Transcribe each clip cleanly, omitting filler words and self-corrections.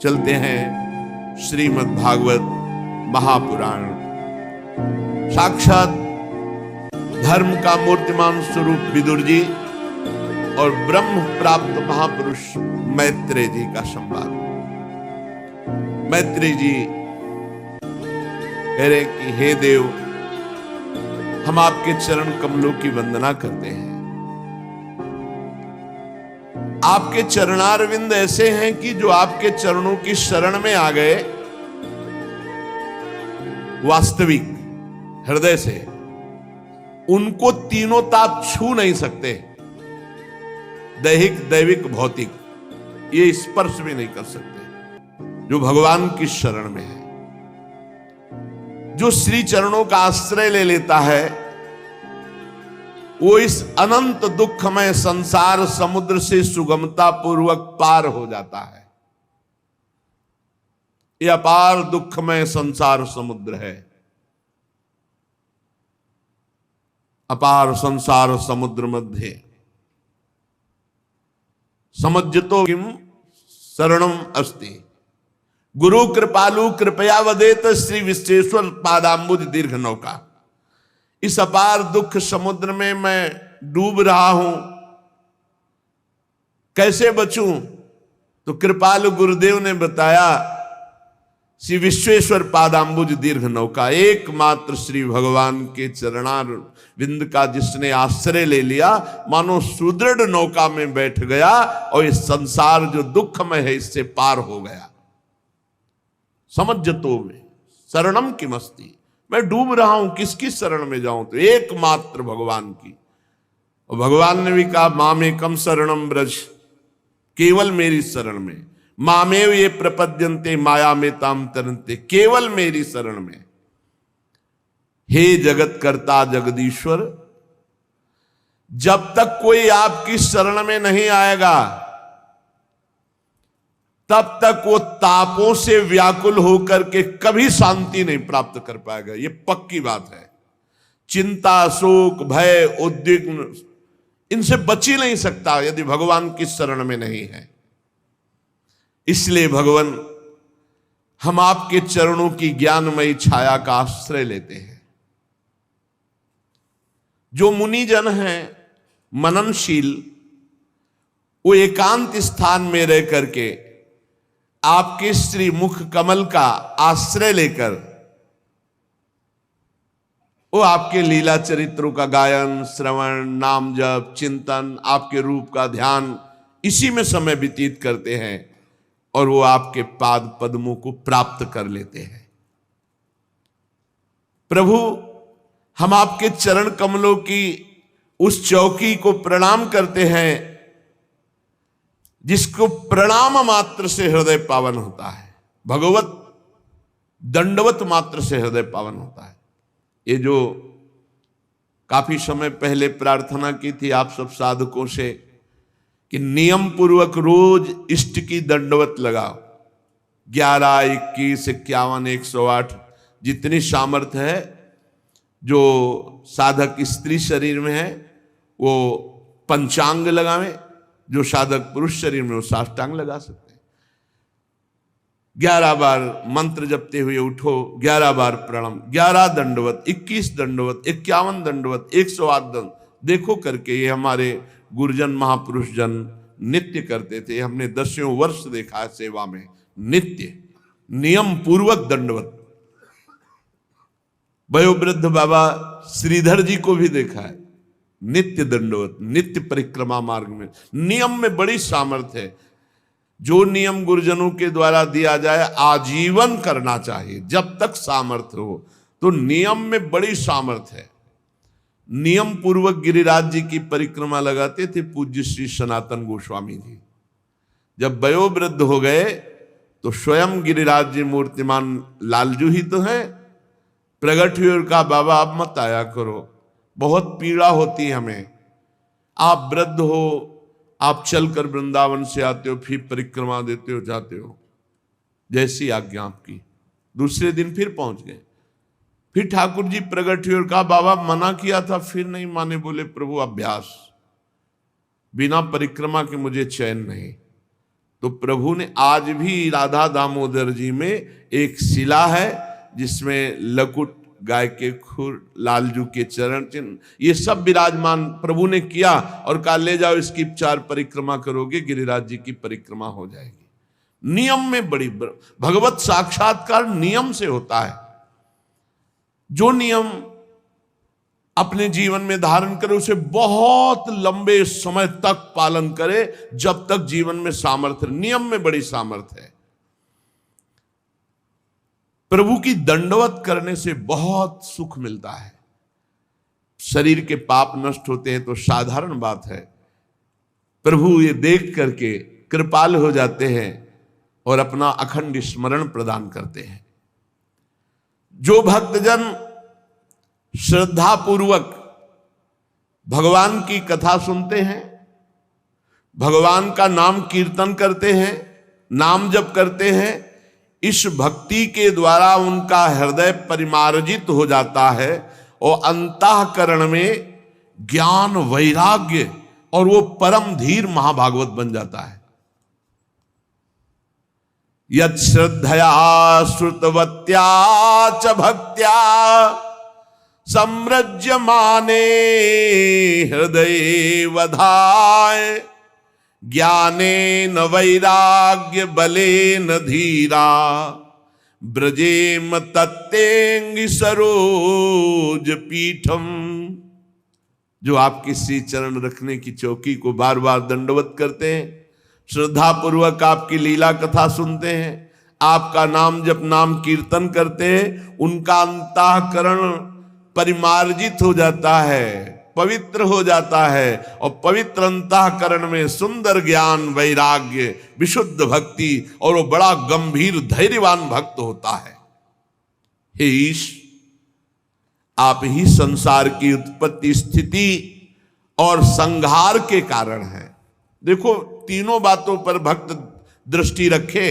चलते हैं श्रीमद् भागवत महापुराण। साक्षात धर्म का मूर्तिमान स्वरूप विदुर जी और ब्रह्म प्राप्त महापुरुष मैत्रेय जी का संवाद। मैत्रेय जी कह रहे कि हे देव, हम आपके चरण कमलों की वंदना करते हैं। आपके चरणारविंद ऐसे हैं कि जो आपके चरणों की शरण में आ गए, वास्तविक हृदय से, उनको तीनों ताप छू नहीं सकते। दैहिक, दैविक, भौतिक, ये स्पर्श भी नहीं कर सकते। जो भगवान की शरण में है, जो श्री चरणों का आश्रय ले लेता है, वो इस अनंत दुखमय संसार समुद्र से सुगमता पूर्वक पार हो जाता है। यह अपार दुखमय संसार समुद्र है। अपार संसार समुद्र मध्य समज्जतो किम शरणम अस्ति, गुरु कृपालु कृपया वदेत श्री विश्वेश्वर पादाम्बुज दीर्घ नौका। इस अपार दुख समुद्र में मैं डूब रहा हूं, कैसे बचूं? तो कृपालु गुरुदेव ने बताया, श्री विश्वेश्वर पादाम्बुज दीर्घ नौका। एकमात्र श्री भगवान के चरणार विंद का जिसने आश्रय ले लिया, मानो सुदृढ़ नौका में बैठ गया और इस संसार जो दुखमय है इससे पार हो गया। समझतो में शरणम की मस्ती, मैं डूब रहा हूं, किसकी शरण में जाऊं? तो एकमात्र भगवान की। और भगवान ने भी कहा, मामेकम शरणम ब्रज, केवल मेरी शरण में। मामेव ये प्रपद्यन्ते माया में ताम तरन्ते, केवल मेरी शरण में। हे जगत कर्ता जगदीश्वर, जब तक कोई आपकी शरण में नहीं आएगा, तब तक वो तापों से व्याकुल होकर के कभी शांति नहीं प्राप्त कर पाएगा। ये पक्की बात है। चिंता, शोक, भय, उद्विग्न, इनसे बच ही नहीं सकता यदि भगवान की शरण में नहीं है। इसलिए भगवान, हम आपके चरणों की ज्ञानमयी छाया का आश्रय लेते हैं। जो मुनिजन हैं मननशील, वो एकांत स्थान में रह करके आपके श्री मुख कमल का आश्रय लेकर वो आपके लीला चरित्रों का गायन, श्रवण, नाम जप, चिंतन, आपके रूप का ध्यान, इसी में समय व्यतीत करते हैं और वो आपके पाद पद्मों को प्राप्त कर लेते हैं। प्रभु, हम आपके चरण कमलों की उस चौकी को प्रणाम करते हैं जिसको प्रणाम मात्र से हृदय पावन होता है। भगवत दंडवत मात्र से हृदय पावन होता है। ये जो काफी समय पहले प्रार्थना की थी आप सब साधकों से कि नियम पूर्वक रोज इष्ट की दंडवत लगाओ। 11, 21, 51, 108 जितनी सामर्थ्य है, जो साधक स्त्री शरीर में है वो पंचांग लगावे, जो साधक पुरुष शरीर में वो साष्टांग लगा सकते हैं। 11 बार मंत्र जपते हुए उठो, 11 बार प्रणाम, 11 दंडवत, 21 दंडवत, 51 दंडवत, 108 दंड देखो करके। ये हमारे गुरुजन महापुरुष जन नित्य करते थे। हमने 10 वर्ष देखा है सेवा में, नित्य नियम पूर्वक दंडवत। वयोवृद्ध बाबा श्रीधर जी को भी देखा है, नित्य दंडवत, नित्य परिक्रमा मार्ग में। नियम में बड़ी सामर्थ्य है। जो नियम गुरुजनों के द्वारा दिया जाए आजीवन करना चाहिए जब तक सामर्थ्य हो। तो नियम में बड़ी सामर्थ्य है। नियम पूर्वक गिरिराज जी की परिक्रमा लगाते थे पूज्य श्री सनातन गोस्वामी जी। जब वयोवृद्ध हो गए तो स्वयं गिरिराज जी मूर्तिमान लालजू ही तो है, प्रकट हुए और कहा, बाबा आप मत आया करो, बहुत पीड़ा होती है हमें। आप वृद्ध हो, आप चलकर वृंदावन से आते हो, फिर परिक्रमा देते हो, जाते हो, जैसी आज्ञा आपकी। दूसरे दिन फिर पहुंच गए। फिर ठाकुर जी प्रकट हुए और कहा, बाबा मना किया था, फिर नहीं माने। बोले, प्रभु अभ्यास, बिना परिक्रमा के मुझे चैन नहीं। तो प्रभु ने आज भी राधा दामोदर जी में एक शिला है जिसमें लकुट, गाय के खुर, लालजू के चरण चिन्ह, ये सब विराजमान प्रभु ने किया और कहा ले जाओ इसकी 4 परिक्रमा करोगे, गिरिराज जी की परिक्रमा हो जाएगी। नियम में बड़ी भगवत साक्षात्कार नियम से होता है। जो नियम अपने जीवन में धारण करे उसे बहुत लंबे समय तक पालन करे, जब तक जीवन में सामर्थ्य। नियम में बड़ी सामर्थ्य है। प्रभु की दंडवत करने से बहुत सुख मिलता है। शरीर के पाप नष्ट होते हैं तो साधारण बात है, प्रभु ये देख करके कृपाल हो जाते हैं और अपना अखंड स्मरण प्रदान करते हैं। जो भक्तजन श्रद्धा पूर्वक भगवान की कथा सुनते हैं, भगवान का नाम कीर्तन करते हैं, नाम जप करते हैं, इस भक्ति के द्वारा उनका हृदय परिमार्जित हो जाता है और अंतःकरण में ज्ञान, वैराग्य और वो परम धीर महाभागवत बन जाता है। यत् श्रद्धया श्रुतवत्या च भक्त्या सम्रज्यमाने हृदये वधाय ज्ञानेन वैराग्य बलेन धीरा ब्रजेम तत्तेंगि सरोज पीठम। जो आपके श्री चरण रखने की चौकी को बार बार दंडवत करते हैं, श्रद्धा पूर्वक आपकी लीला कथा सुनते हैं, आपका नाम जप, नाम कीर्तन करते हैं, उनका अंतःकरण परिमार्जित हो जाता है, पवित्र हो जाता है और पवित्र अंतःकरण में सुंदर ज्ञान, वैराग्य, विशुद्ध भक्ति और वो बड़ा गंभीर धैर्यवान भक्त होता है। हे ईश, आप ही संसार की उत्पत्ति, स्थिति और संहार के कारण हैं। देखो, तीनों बातों पर भक्त दृष्टि रखे,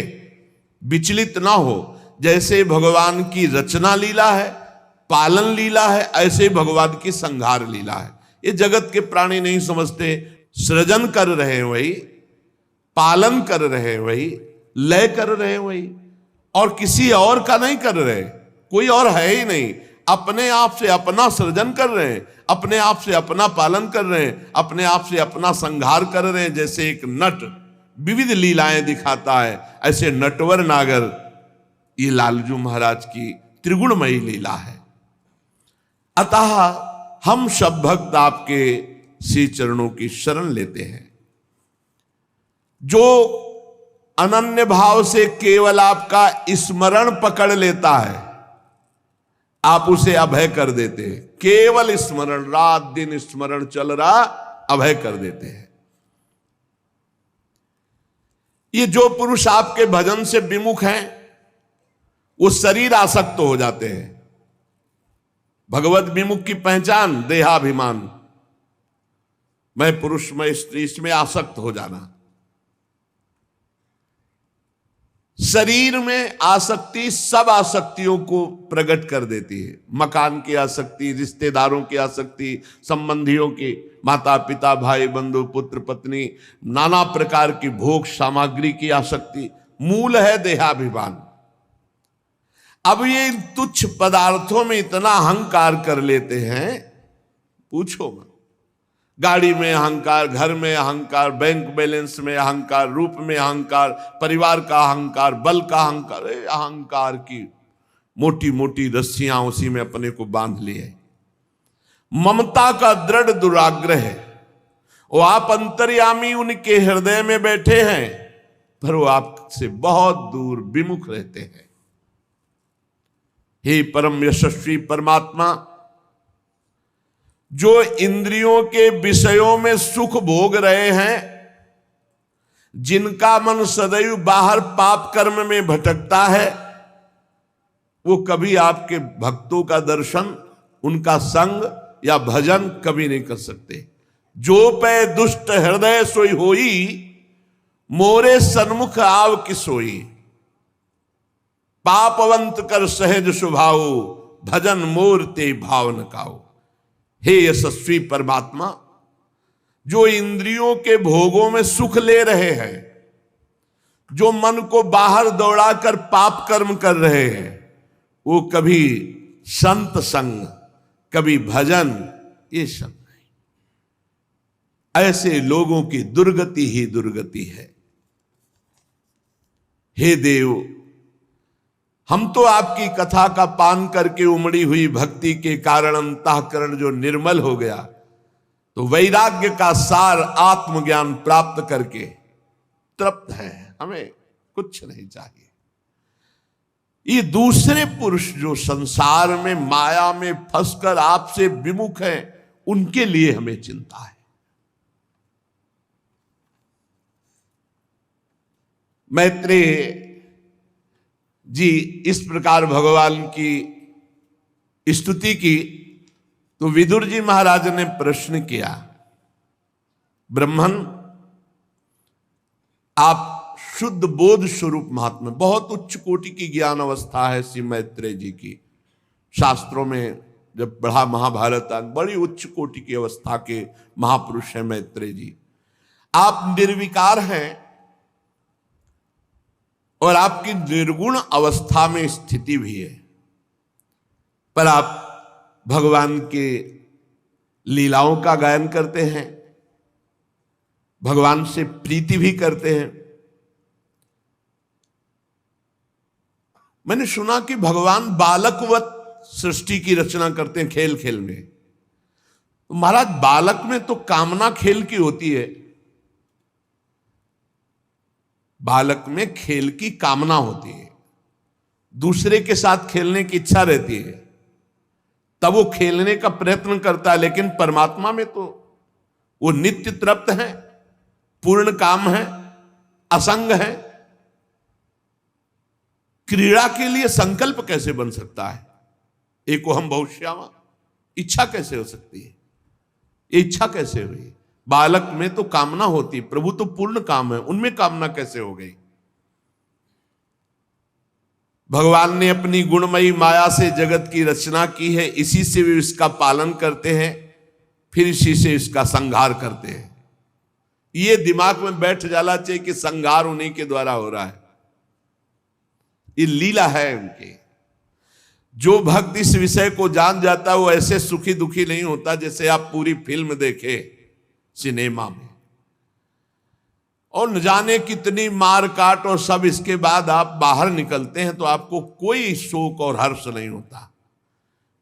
विचलित ना हो। जैसे भगवान की रचना लीला है, पालन लीला है, ऐसे भगवान की संहार लीला है। ये जगत के प्राणी नहीं समझते। सृजन कर रहे हैं वही, पालन कर रहे हैं वही, लय कर रहे हैं वही, और किसी और का नहीं कर रहे। कोई और है ही नहीं। अपने आप से अपना सृजन कर रहे हैं, अपने आप से अपना पालन कर रहे हैं, अपने आप से अपना संहार कर रहे हैं। जैसे एक नट विविध लीलाएं दिखाता है, ऐसे नटवर नागर ये लालजू महाराज की त्रिगुणमयी लीला है। अतः हम सब भक्त आपके श्री चरणों की शरण लेते हैं। जो अनन्य भाव से केवल आपका स्मरण पकड़ लेता है, आप उसे अभय कर देते हैं। केवल स्मरण, रात दिन स्मरण चल रहा, अभय कर देते हैं। ये जो पुरुष आपके भजन से विमुख हैं, वो शरीर आसक्त हो जाते हैं। भगवत विमुख की पहचान देहाभिमान, मैं पुरुष, मैं स्त्री, इसमें आसक्त हो जाना। शरीर में आसक्ति सब आसक्तियों को प्रकट कर देती है। मकान की आसक्ति, रिश्तेदारों की आसक्ति, संबंधियों की, माता पिता, भाई बंधु, पुत्र पत्नी, नाना प्रकार की भोग सामग्री की आसक्ति, मूल है देहाभिमान। अब ये तुच्छ पदार्थों में इतना अहंकार कर लेते हैं, पूछो मत। गाड़ी में अहंकार, घर में अहंकार, बैंक बैलेंस में अहंकार, रूप में अहंकार, परिवार का अहंकार, बल का अहंकार। अहंकार की मोटी मोटी रस्सियां उसी में अपने को बांध लिए। ममता का दृढ़ दुराग्रह है। वो आप अंतर्यामी उनके हृदय में बैठे हैं, पर वो आपसे बहुत दूर विमुख रहते हैं। हे परम यशस्वी परमात्मा, जो इंद्रियों के विषयों में सुख भोग रहे हैं, जिनका मन सदैव बाहर पाप कर्म में भटकता है, वो कभी आपके भक्तों का दर्शन, उनका संग या भजन कभी नहीं कर सकते। जो पै दुष्ट हृदय सोई होई, मोरे सन्मुख आव की सोई। पापवंत कर सहज स्वभाव, भजन मोर ते भाव न काओ। हे यशस्वी परमात्मा, जो इंद्रियों के भोगों में सुख ले रहे हैं, जो मन को बाहर दौड़ाकर पाप कर्म कर रहे हैं, वो कभी संत संग, कभी भजन, ये सब नहीं। ऐसे लोगों की दुर्गति ही दुर्गति है। हे देव, हम तो आपकी कथा का पान करके उमड़ी हुई भक्ति के कारण अंतःकरण जो निर्मल हो गया, तो वैराग्य का सार आत्मज्ञान प्राप्त करके तृप्त है, हमें कुछ नहीं चाहिए। ये दूसरे पुरुष जो संसार में माया में फंसकर आपसे विमुख हैं, उनके लिए हमें चिंता है। मैत्रेय जी इस प्रकार भगवान की स्तुति की, तो विदुर जी महाराज ने प्रश्न किया, ब्रह्मन, आप शुद्ध बोध स्वरूप महात्मा, बहुत उच्च कोटि की ज्ञान अवस्था है श्री मैत्रेय जी की। शास्त्रों में जब पढ़ा महाभारत, बड़ी उच्च कोटि की अवस्था के महापुरुष हैं मैत्रेय जी। आप निर्विकार हैं और आपकी निर्गुण अवस्था में स्थिति भी है, पर आप भगवान के लीलाओं का गायन करते हैं, भगवान से प्रीति भी करते हैं। मैंने सुना कि भगवान बालकवत सृष्टि की रचना करते हैं खेल खेल में। तो महाराज, बालक में तो कामना खेल की होती है, बालक में खेल की कामना होती है, दूसरे के साथ खेलने की इच्छा रहती है, तब वो खेलने का प्रयत्न करता है। लेकिन परमात्मा में तो वो नित्य तृप्त है, पूर्ण काम है, असंग है। क्रीड़ा के लिए संकल्प कैसे बन सकता है? एको हम बहुश्यामा, इच्छा कैसे हो सकती है? ये इच्छा कैसे हुई? बालक में तो कामना होती, प्रभु तो पूर्ण काम है, उनमें कामना कैसे हो गई? भगवान ने अपनी गुणमयी माया से जगत की रचना की है, इसी से वे इसका पालन करते हैं, फिर इसी से इसका संहार करते हैं। ये दिमाग में बैठ जाना चाहिए कि संहार उन्हीं के द्वारा हो रहा है। ये लीला है उनकी। जो भक्त इस विषय को जान जाता है, वो ऐसे सुखी दुखी नहीं होता जैसे आप पूरी फिल्म देखे सिनेमा में, और न जाने कितनी मार काट और सब, इसके बाद आप बाहर निकलते हैं तो आपको कोई शोक और हर्ष नहीं होता,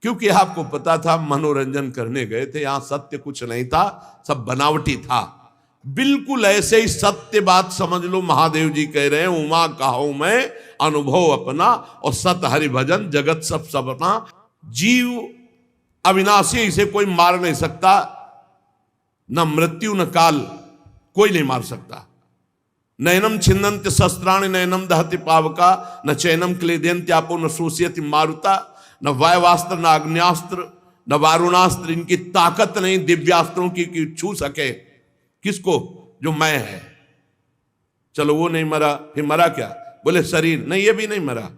क्योंकि आपको पता था मनोरंजन करने गए थे, यहां सत्य कुछ नहीं था, सब बनावटी था। बिल्कुल ऐसे ही सत्य बात समझ लो, महादेव जी कह रहे हैं, उमा कहो मैं अनुभव अपना, और सत हरि भजन जगत सब सपना। जीव अविनाशी, इसे कोई मार नहीं सकता, न मृत्यु न काल, कोई नहीं मार सकता। नयनम छिन्नन्ति शस्त्राणि नयनम दहति पावका, न चैनम क्लेदयन्त्यापो न शोषयति मारुता, न वायवास्त्र न अग्न्यास्त्र न वारुणास्त्र, इनकी ताकत नहीं दिव्यास्त्रों की कि छू सके किसको? जो मैं है। चलो वो नहीं मरा, फिर मरा क्या? बोले शरीर नहीं, ये भी नहीं मरा।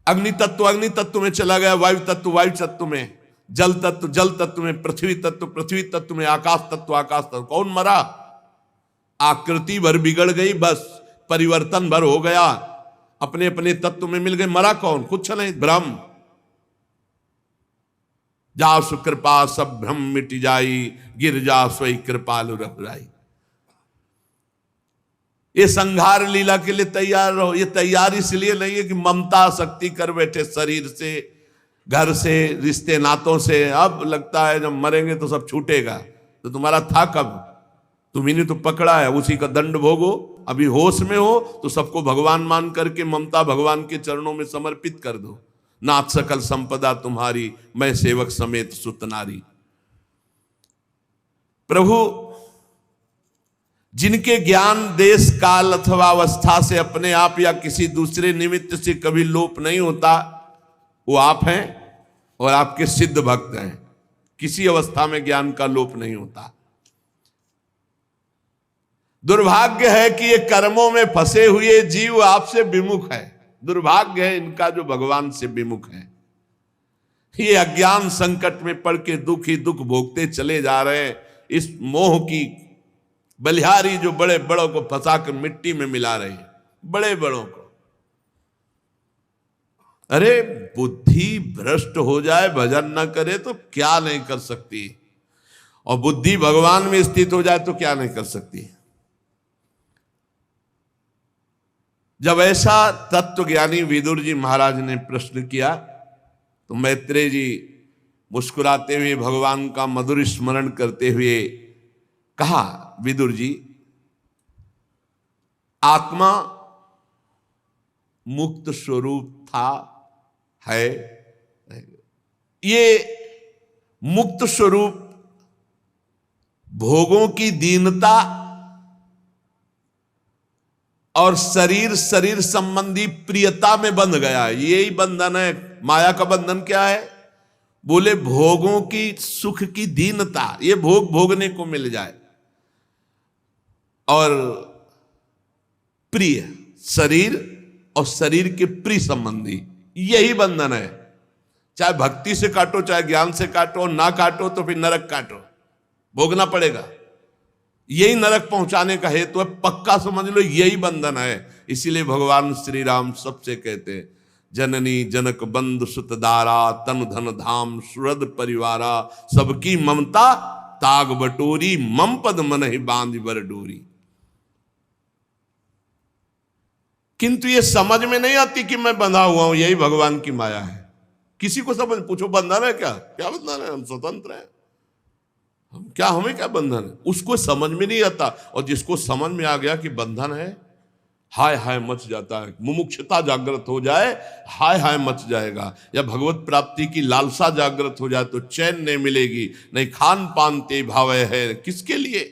अग्नि तत्व में चला गया, वायु तत्व में, जल तत्व में, पृथ्वी तत्व में, आकाश तत्व। कौन मरा? आकृति भर बिगड़ गई, बस परिवर्तन भर हो गया, अपने अपने तत्व में मिल गए। मरा कौन? कुछ नहीं, ब्रह्म। जा सुकृपा सब भ्रम मिट जाई, गिर जा सोई कृपालु रघुराई। ये संहार लीला के लिए तैयार रहो। ये तैयार इसलिए नहीं है कि ममता शक्ति कर बैठे शरीर से, घर से, रिश्ते नातों से। अब लगता है जब मरेंगे तो सब छूटेगा, तो तुम्हारा था कब? तुम्ही ने तो पकड़ा है, उसी का दंड भोगो। अभी होश में हो तो सबको भगवान मान करके ममता भगवान के चरणों में समर्पित कर दो। नाथ सकल संपदा तुम्हारी, मैं सेवक समेत सुत नारी। प्रभु जिनके ज्ञान देश काल अथवा अवस्था से अपने आप या किसी दूसरे निमित्त से कभी लोप नहीं होता, वो आप हैं और आपके सिद्ध भक्त हैं। किसी अवस्था में ज्ञान का लोप नहीं होता। दुर्भाग्य है कि ये कर्मों में फंसे हुए जीव आपसे विमुख है। दुर्भाग्य है इनका जो भगवान से विमुख है। ये अज्ञान संकट में पड़ के दुख ही दुख भोगते चले जा रहे हैं। इस मोह की बलिहारी जो बड़े बड़ों को फंसा कर मिट्टी में मिला रही है, बड़े बड़ों को। अरे बुद्धि भ्रष्ट हो जाए, भजन न करे तो क्या नहीं कर सकती, और बुद्धि भगवान में स्थित हो जाए तो क्या नहीं कर सकती। जब ऐसा तत्वज्ञानी विदुर जी महाराज ने प्रश्न किया तो मैत्रेय जी मुस्कुराते हुए भगवान का मधुर स्मरण करते हुए कहा, विदुर जी, आत्मा मुक्त स्वरूप था, है, ये मुक्त स्वरूप भोगों की दीनता और शरीर संबंधी प्रियता में बंध गया है। यही बंधन है। माया का बंधन क्या है? बोले भोगों की, सुख की दीनता, ये भोग भोगने को मिल जाए, और प्रिय शरीर और शरीर के प्रिय संबंधी, यही बंधन है। चाहे भक्ति से काटो, चाहे ज्ञान से काटो, ना काटो तो फिर नरक काटो, भोगना पड़ेगा। यही नरक पहुंचाने का हेतु है, पक्का समझ लो, यही बंधन है। इसीलिए भगवान श्री राम सबसे कहते हैं, जननी जनक बंधु सुत दारा, तन धन धाम सुहृद परिवारा, सबकी ममता ताग बटोरी, मम पद मन ही बांध बर डोरी। किंतु ये समझ में नहीं आती कि मैं बंधा हुआ हूं, यही भगवान की माया है। किसी को समझ, पूछो बंधन है क्या? क्या बंधन है? हम स्वतंत्र हैं, हम क्या, हमें क्या बंधन है? उसको समझ में नहीं आता। और जिसको समझ में आ गया कि बंधन है, हाय हाय मच जाता है। मुमुक्षुता जागृत हो जाए, हाय हाय मच जाएगा। या भगवत प्राप्ति की लालसा जागृत हो जाए तो चैन नहीं मिलेगी। नहीं खान पान ते भावे है, किसके लिए?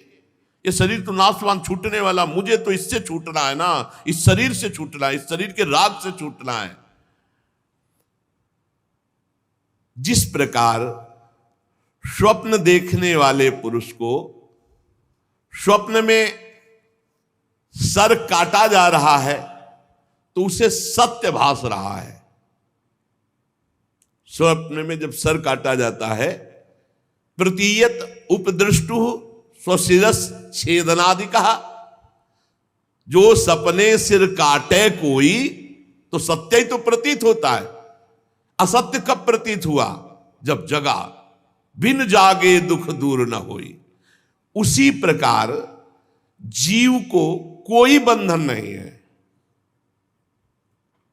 ये शरीर तो नाशवान, छूटने वाला, मुझे तो इससे छूटना है ना, इस शरीर से छूटना है, इस शरीर के राग से छूटना है। जिस प्रकार स्वप्न देखने वाले पुरुष को स्वप्न में सर काटा जा रहा है तो उसे सत्य भास रहा है। स्वप्न में जब सर काटा जाता है, प्रतीयत उपदृष्टु स्वशिरस छेदनादि कहा, जो सपने सिर काटे कोई तो सत्य ही तो प्रतीत होता है। असत्य कब प्रतीत हुआ? जब जगा, बिन जागे दुख दूर न होई। उसी प्रकार जीव को कोई बंधन नहीं है,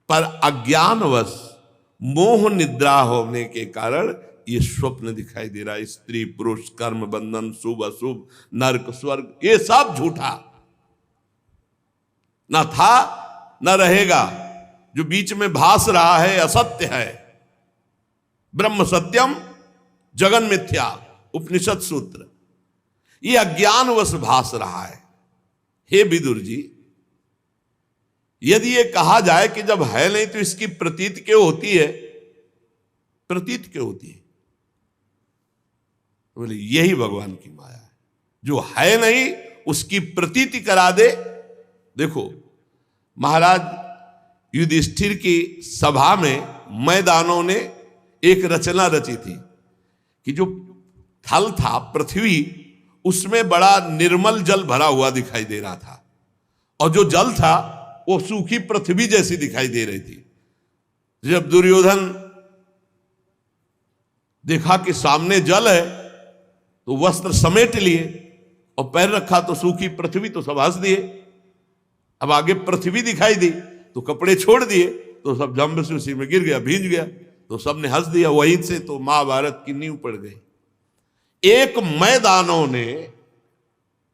पर अज्ञानवश मोह निद्रा होने के कारण ये स्वप्न दिखाई दे रहा है। स्त्री पुरुष, कर्म बंधन, शुभ अशुभ, नरक स्वर्ग, ये सब झूठा, ना था न रहेगा। जो बीच में भास रहा है असत्य है। ब्रह्म सत्यम जगन मिथ्या, उपनिषद सूत्र। ये अज्ञानवश भास रहा है। हे विदुर जी, यदि ये कहा जाए कि जब है नहीं तो इसकी प्रतीत क्यों होती है? प्रतीत क्यों होती है? बोले यही भगवान की माया है, जो है नहीं उसकी प्रतीति करा दे। देखो महाराज युधिष्ठिर की सभा में मैदानों ने एक रचना रची थी कि जो थल था, पृथ्वी, उसमें बड़ा निर्मल जल भरा हुआ दिखाई दे रहा था, और जो जल था वो सूखी पृथ्वी जैसी दिखाई दे रही थी। जब दुर्योधन देखा कि सामने जल है तो वस्त्र समेट लिए, और पैर रखा तो सूखी पृथ्वी, तो सब हंस दिए। अब आगे पृथ्वी दिखाई दी तो कपड़े छोड़ दिए, तो सब जंब से उसी में गिर गया, भींज गया, तो सबने हंस दिया। वहीं से तो महाभारत की नींव पड़ गई। एक मैदानों ने,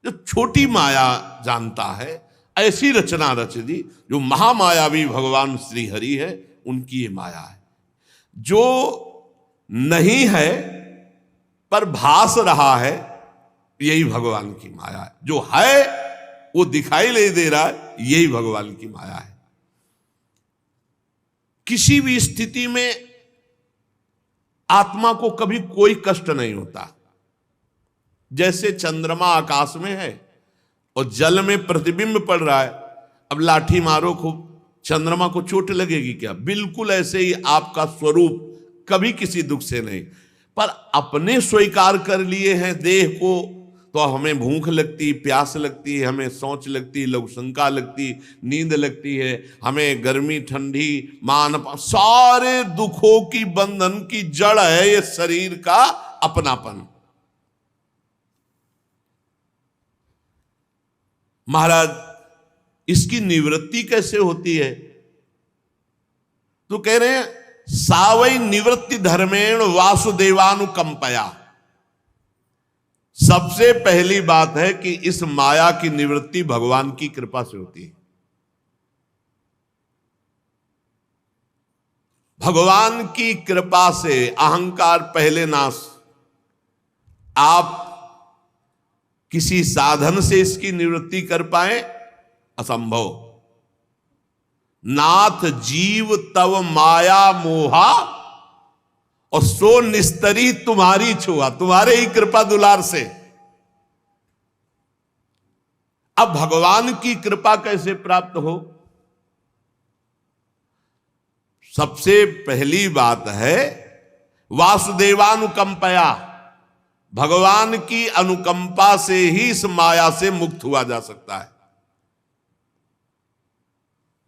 जो छोटी माया जानता है, ऐसी रचना रच दी। जो महामायावी भगवान श्री हरि है, उनकी ये माया है। जो नहीं है पर भास रहा है, यही भगवान की माया है। जो है वो दिखाई नहीं दे रहा है, यही भगवान की माया है। किसी भी स्थिति में आत्मा को कभी कोई कष्ट नहीं होता। जैसे चंद्रमा आकाश में है और जल में प्रतिबिंब पड़ रहा है, अब लाठी मारो खूब, चंद्रमा को चोट लगेगी क्या? बिल्कुल ऐसे ही आपका स्वरूप कभी किसी दुख से नहीं। पर अपने स्वीकार कर लिए हैं देह को, तो हमें भूख लगती, प्यास लगती, हमें सोच लगती, लघुशंका लगती, नींद लगती है, हमें गर्मी ठंडी मान, सारे दुखों की बंधन की जड़ है ये शरीर का अपनापन। महाराज इसकी निवृत्ति कैसे होती है? तो कह रहे हैं सावई निवृत्ति धर्मेण वासुदेवानुकंपया। सबसे पहली बात है कि इस माया की निवृत्ति भगवान की कृपा से होती है। भगवान की कृपा से अहंकार पहले नाश। आप किसी साधन से इसकी निवृत्ति कर पाए? असंभव। नाथ जीव तव माया मोहा और सो निस्तरी तुम्हारी छुआ, तुम्हारे ही कृपा दुलार से। अब भगवान की कृपा कैसे प्राप्त हो? सबसे पहली बात है वासुदेवानुकंपया। भगवान की अनुकंपा से ही इस माया से मुक्त हुआ जा सकता है।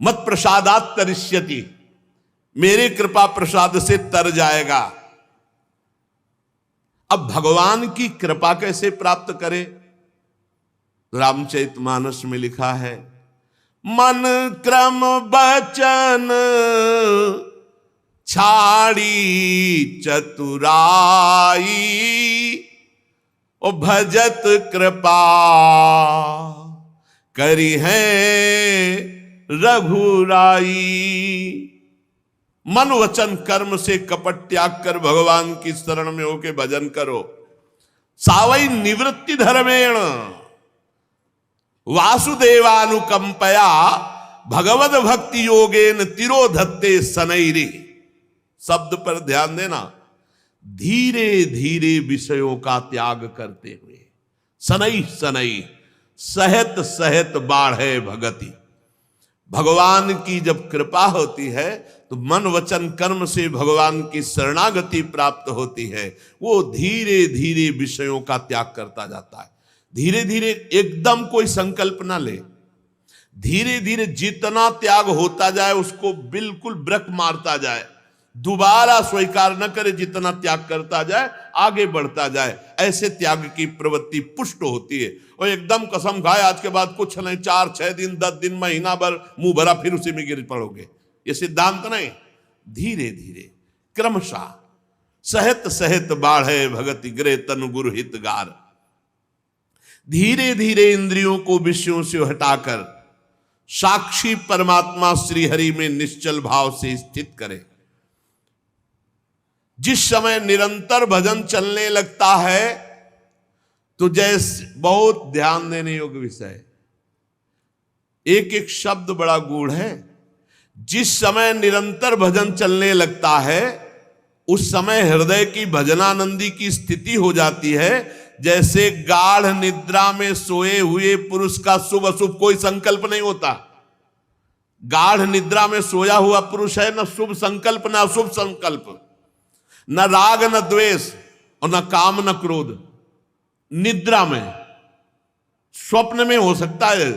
मत प्रसादात तरिष्यति, मेरे कृपा प्रसाद से तर जाएगा। अब भगवान की कृपा कैसे प्राप्त करें? रामचरितमानस में लिखा है, मन क्रम बचन छाड़ी चतुराई, ओ भजत कृपा करी है रघुराई। मन वचन कर्म से कपट त्याग कर भगवान की शरण में होके भजन करो। सावई निवृत्ति धर्मेण वासुदेवानुकंपया भगवद भक्ति योगेन तिरोधत्ते सनैरी। शब्द पर ध्यान देना, धीरे धीरे विषयों का त्याग करते हुए। सनई सनई सहत सहत बाढ़े भगति। भगवान की जब कृपा होती है तो मन वचन कर्म से भगवान की शरणागति प्राप्त होती है। वो धीरे धीरे विषयों का त्याग करता जाता है। धीरे धीरे एकदम कोई संकल्प ना ले, धीरे धीरे जितना त्याग होता जाए उसको बिल्कुल ब्रेक मारता जाए, दोबारा स्वीकार न करे, जितना त्याग करता जाए आगे बढ़ता जाए। ऐसे त्याग की प्रवृत्ति पुष्ट होती है। और एकदम कसम खाए आज के बाद कुछ नहीं, 4 6 दिन 10 दिन महीना भर मुंह भरा फिर उसी में गिर पड़ोगे, ये सिद्धांत नहीं। धीरे धीरे क्रमशः सहत सहत बाढ़े भगति गृह तनु गुरु हितगार। धीरे धीरे इंद्रियों को विषयों से हटाकर साक्षी परमात्मा श्री हरि में निश्चल भाव से स्थित करें। जिस समय निरंतर भजन चलने लगता है तो जैसे बहुत ध्यान देने योग्य विषय, एक एक शब्द बड़ा गूढ़ है। जिस समय निरंतर भजन चलने लगता है उस समय हृदय की भजनानंदी की स्थिति हो जाती है। जैसे गाढ़ निद्रा में सोए हुए पुरुष का शुभ अशुभ कोई संकल्प नहीं होता। गाढ़ निद्रा में सोया हुआ पुरुष है, न शुभ संकल्प न अशुभ संकल्प, न राग न द्वेष और न काम न क्रोध। निद्रा में, स्वप्न में हो सकता है,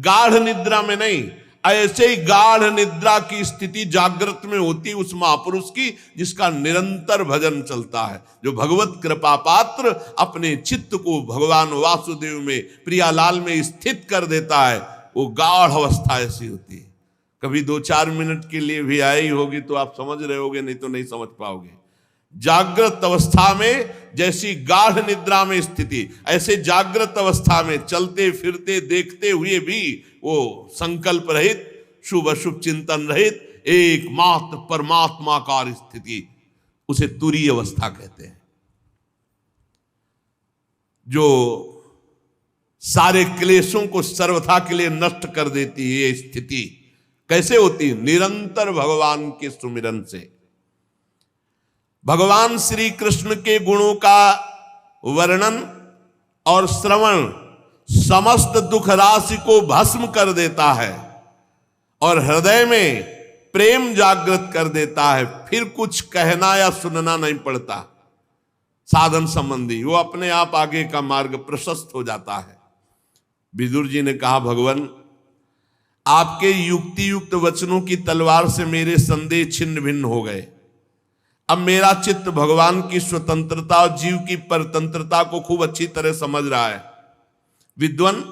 गाढ़ निद्रा में नहीं। ऐसे ही गाढ़ निद्रा की स्थिति जागृत में होती उस महापुरुष की जिसका निरंतर भजन चलता है। जो भगवत कृपा पात्र अपने चित्त को भगवान वासुदेव में, प्रियालाल में स्थित कर देता है, वो गाढ़ अवस्था ऐसी होती है। कभी 2-4 मिनट के लिए भी आई होगी तो आप समझ रहे होगे, नहीं तो नहीं समझ पाओगे। जागृत अवस्था में जैसी गाढ़ निद्रा में स्थिति, ऐसे जागृत अवस्था में चलते फिरते देखते हुए भी वो संकल्प रहित, शुभ अशुभ चिंतन रहित एकमात्र परमात्माकार स्थिति, उसे तुरीय अवस्था कहते हैं। जो सारे क्लेशों को सर्वथा के लिए नष्ट कर देती है। ये स्थिति कैसे होती है? निरंतर भगवान के सुमिरन से। भगवान श्री कृष्ण के गुणों का वर्णन और श्रवण समस्त दुख राशि को भस्म कर देता है और हृदय में प्रेम जागृत कर देता है। फिर कुछ कहना या सुनना नहीं पड़ता। साधन संबंधी, वो अपने आप आगे का मार्ग प्रशस्त हो जाता है। विदुर जी ने कहा, भगवान आपके युक्ति युक्त वचनों की तलवार से मेरे संदेह छिन्न भिन्न हो गए। अब मेरा चित्त भगवान की स्वतंत्रता और जीव की परतंत्रता को खूब अच्छी तरह समझ रहा है। विद्वान,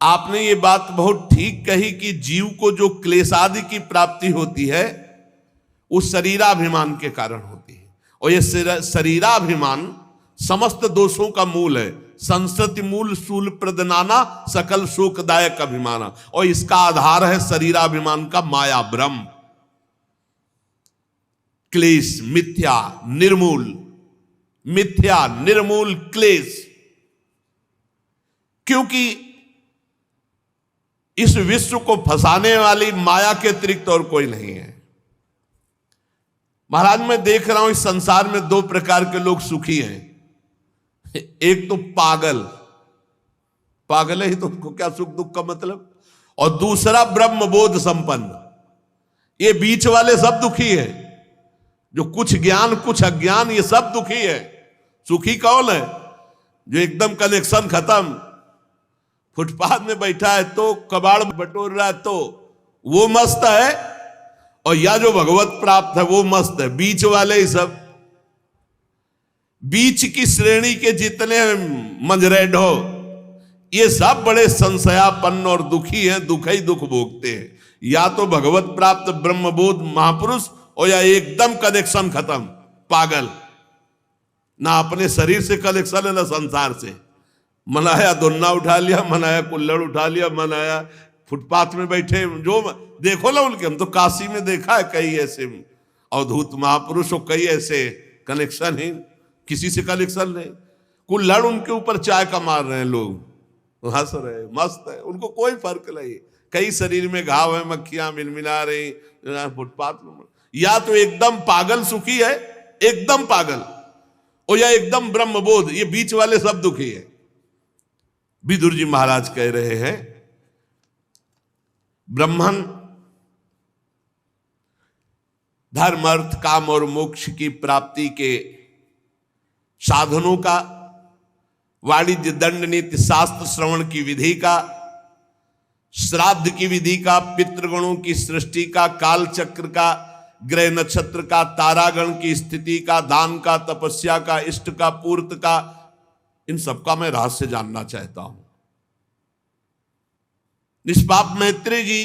आपने ये बात बहुत ठीक कही कि जीव को जो क्लेशादि की प्राप्ति होती है वो शरीराभिमान के कारण होती है, और ये शरीराभिमान समस्त दोषों का मूल है। संसति मूल शूल प्रदनाना सकल शोकदायक अभिमाना, और इसका आधार है शरीराभिमान का माया ब्रह्म। क्लेश मिथ्या निर्मूल, मिथ्या निर्मूल क्लेश, क्योंकि इस विश्व को फंसाने वाली माया के अतिरिक्त और कोई नहीं है। महाराज, मैं देख रहा हूं इस संसार में दो प्रकार के लोग सुखी हैं। एक तो पागल, पागल है ही तो उसको क्या सुख दुख का मतलब, और दूसरा ब्रह्मबोध संपन्न। ये बीच वाले सब दुखी है, जो कुछ ज्ञान कुछ अज्ञान, ये सब दुखी है। सुखी कौन है? जो एकदम कनेक्शन खत्म, फुटपाथ में बैठा है तो कबाड़ बटोर रहा है तो वो मस्त है, और या जो भगवत प्राप्त है वो मस्त है। बीच वाले ही सब, बीच की श्रेणी के जितने मंजरेड हो, ये सब बड़े संशयापन्न और दुखी हैं, दुख ही दुख भोगते हैं। या तो भगवत प्राप्त ब्रह्मबोध महापुरुष, और या एकदम कनेक्शन खत्म पागल, ना अपने शरीर से कनेक्शन है ना संसार से। मनाया दोन्ना उठा लिया, मनाया कुल्लड़ उठा लिया, मनाया फुटपाथ में बैठे, जो देखो ना उनके, हम तो काशी में देखा है कई ऐसे अवधूत महापुरुष, और कई ऐसे कनेक्शन है, किसी से कनेक्शन नहीं। कुल्लड़ उनके ऊपर चाय का मार रहे हैं लोग, हंस रहे, मस्त है, उनको कोई फर्क नहीं। कई शरीर में घाव है, मक्खियां मिनमिना रही फुटपाथ में। या तो एकदम पागल सुखी है, एकदम पागल, और या एकदम ब्रह्मबोध, ये बीच वाले सब दुखी है। विदुर जी महाराज कह रहे हैं, ब्रह्मन धर्म अर्थ काम और मोक्ष की प्राप्ति के साधनों का, वाणिज्य दंड नीति शास्त्र श्रवण की विधि का, श्राद्ध की विधि का, पितृगणों की सृष्टि का, काल चक्र का, ग्रह नक्षत्र का, तारागण की स्थिति का, दान का, तपस्या का, इष्ट का, पूर्त का, इन सबका मैं रहस्य जानना चाहता हूं। निष्पाप मैत्री जी,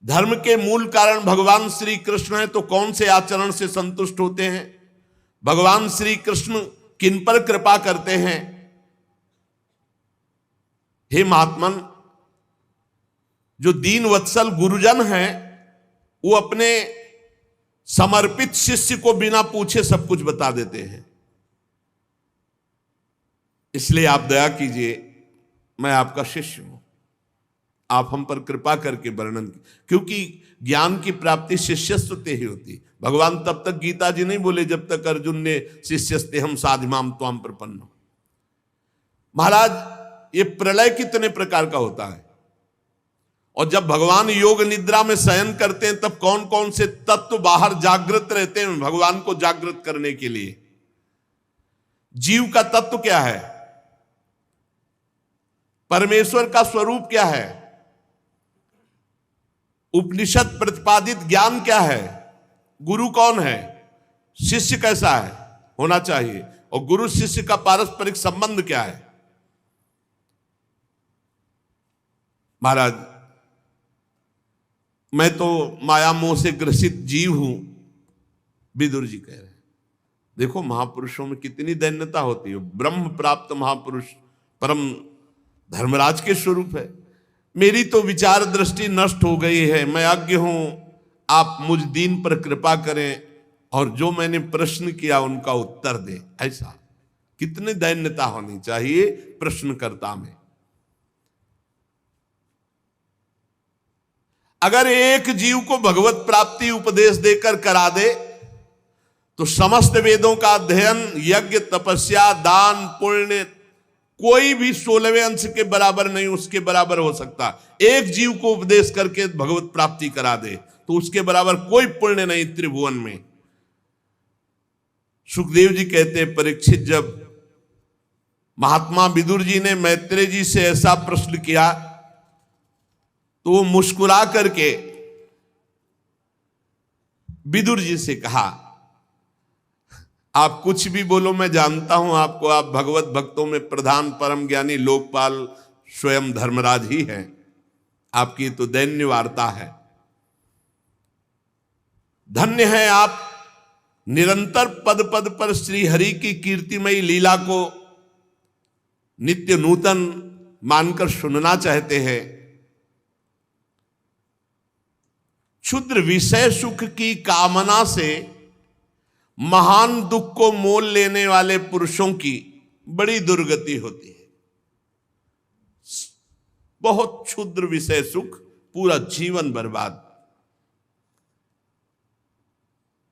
धर्म के मूल कारण भगवान श्री कृष्ण है, तो कौन से आचरण से संतुष्ट होते हैं? भगवान श्री कृष्ण किन पर कृपा करते हैं? हे महात्मन, जो दीन वत्सल गुरुजन हैं, वो अपने समर्पित शिष्य को बिना पूछे सब कुछ बता देते हैं। इसलिए आप दया कीजिए, मैं आपका शिष्य हूं, आप हम पर कृपा करके वर्णन, क्योंकि ज्ञान की प्राप्ति शिष्यस्व ते ही होती। भगवान तब तक गीता जी नहीं बोले जब तक अर्जुन ने शिष्यस्ते हम साधिमाम त्वाम प्रपन्न। महाराज, ये प्रलय कितने प्रकार का होता है, और जब भगवान योग निद्रा में शयन करते हैं तब कौन कौन से तत्व बाहर जागृत रहते हैं भगवान को जागृत करने के लिए? जीव का तत्व क्या है? परमेश्वर का स्वरूप क्या है? उपनिषद प्रतिपादित ज्ञान क्या है? गुरु कौन है? शिष्य कैसा है होना चाहिए? और गुरु शिष्य का पारस्परिक संबंध क्या है? महाराज, मैं तो माया मोह से ग्रसित जीव हूं, विदुर जी कह रहे हैं। देखो महापुरुषों में कितनी दैन्यता होती है। ब्रह्म प्राप्त महापुरुष परम धर्मराज के स्वरूप है। मेरी तो विचार दृष्टि नष्ट हो गई है, मैं अज्ञ हूं, आप मुझ दीन पर कृपा करें और जो मैंने प्रश्न किया उनका उत्तर दे। ऐसा कितनी दैन्यता होनी चाहिए प्रश्नकर्ता में। अगर एक जीव को भगवत प्राप्ति उपदेश देकर करा दे तो समस्त वेदों का अध्ययन, यज्ञ, तपस्या, दान, पुण्य कोई भी 16वें अंश के बराबर नहीं, उसके बराबर हो सकता। एक जीव को उपदेश करके भगवत प्राप्ति करा दे तो उसके बराबर कोई पुण्य नहीं त्रिभुवन में। सुखदेव जी कहते हैं, परीक्षित, जब महात्मा विदुर जी ने मैत्रेय जी से ऐसा प्रश्न किया तो वो मुस्कुरा करके विदुर जी से कहा, आप कुछ भी बोलो, मैं जानता हूं आपको, आप भगवत भक्तों में प्रधान परम ज्ञानी लोकपाल स्वयं धर्मराज ही हैं, आपकी तो दैन्य वार्ता है। धन्य है आप, निरंतर पद पद पर श्री हरि की कीर्तिमयी लीला को नित्य नूतन मानकर सुनना चाहते हैं। क्षुद्र विषय सुख की कामना से महान दुख को मोल लेने वाले पुरुषों की बड़ी दुर्गति होती है। बहुत क्षुद्र विषय सुख, पूरा जीवन बर्बाद।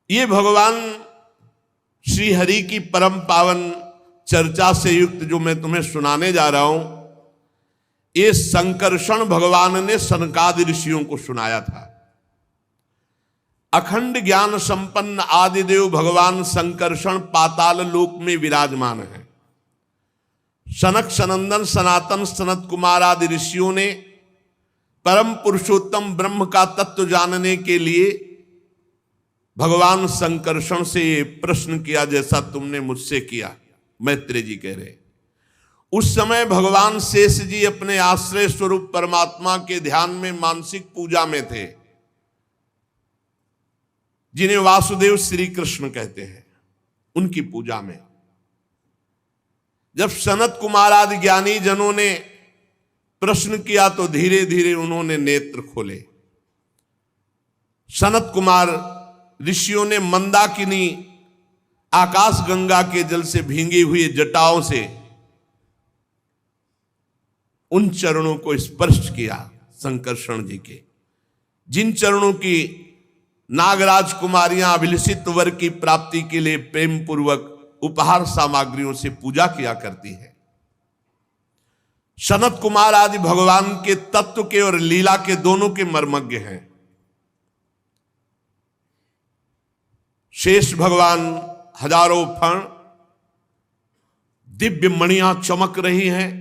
ये भगवान श्री हरि की परम पावन चर्चा से युक्त जो मैं तुम्हें सुनाने जा रहा हूं, ये संकर्षण भगवान ने सनकादि ऋषियों को सुनाया था। अखंड ज्ञान संपन्न आदिदेव भगवान संकर्षण पाताल लोक में विराजमान है। सनक सनंदन सनातन सनत कुमार आदि ऋषियों ने परम पुरुषोत्तम ब्रह्म का तत्व जानने के लिए भगवान संकर्षण से प्रश्न किया, जैसा तुमने मुझसे किया। मैत्रेय जी कह रहे, उस समय भगवान शेष जी अपने आश्रय स्वरूप परमात्मा के ध्यान में मानसिक पूजा में थे, जिन्हें वासुदेव श्री कृष्ण कहते हैं। उनकी पूजा में जब सनत कुमार आदि ज्ञानी जनों ने प्रश्न किया तो धीरे धीरे उन्होंने नेत्र खोले। सनत कुमार ऋषियों ने मंदाकिनी आकाश गंगा के जल से भींगी हुई जटाओं से उन चरणों को स्पर्श किया, संकर्षण जी के, जिन चरणों की नागराज कुमारियां अभिलषित वर की प्राप्ति के लिए प्रेम पूर्वक उपहार सामग्रियों से पूजा किया करती है। सनत कुमार आदि भगवान के तत्व के और लीला के दोनों के मर्मज्ञ हैं। शेष भगवान हजारों फण दिव्य मणियां चमक रही हैं।